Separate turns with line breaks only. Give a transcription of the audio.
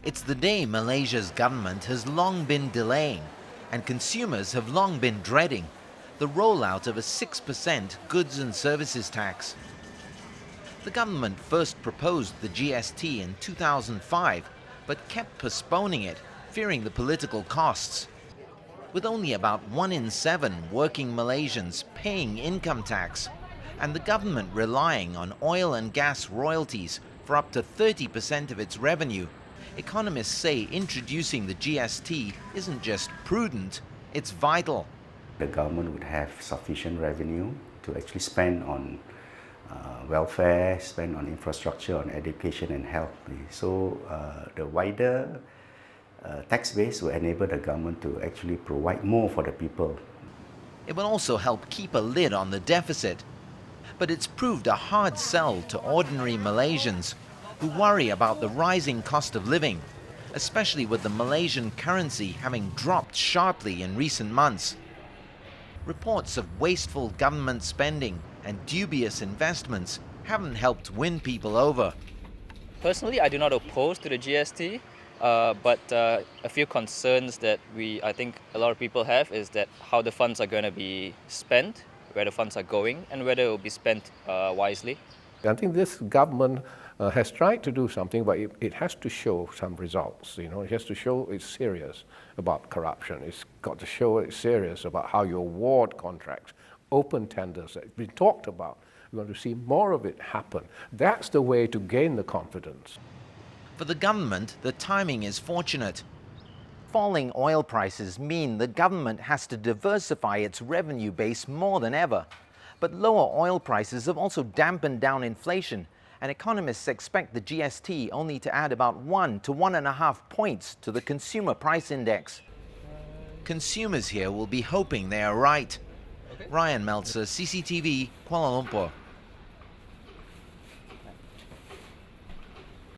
It's the day Malaysia's government has long been delaying, and consumers have long been dreading the rollout of a 6% goods and services tax. The government first proposed the GST in 2005, but kept postponing it, fearing the political costs. With only about 1 in 7 working Malaysians paying income tax, and the government relying on oil and gas royalties for up to 30% of its revenue, economists say introducing the GST isn't just prudent, it's vital.
The government would have sufficient revenue to actually spend on welfare, spend on infrastructure, on education and health. So the wider tax base will enable the government to actually provide more for the people.
It will also help keep a lid on the deficit. But it's proved a hard sell to ordinary Malaysians who worry about the rising cost of living, especially with the Malaysian currency having dropped sharply in recent months. Reports of wasteful government spending and dubious investments haven't helped win people over.
Personally, I do not oppose to the GST, but a few concerns that I think a lot of people have is that how the funds are going to be spent, where the funds are going, and whether it will be spent wisely.
I think this government has tried to do something, but it has to show some results. It has to show it's serious about corruption. It's got to show it's serious about how you award contracts, open tenders that have been talked about. We want to see more of it happen. That's the way to gain the confidence.
For the government, the timing is fortunate. Falling oil prices mean the government has to diversify its revenue base more than ever. But lower oil prices have also dampened down inflation, and economists expect the GST only to add about 1 to 1.5 points to the consumer price index. Consumers here will be hoping they are right. Rian Maelzer, CCTV, Kuala Lumpur.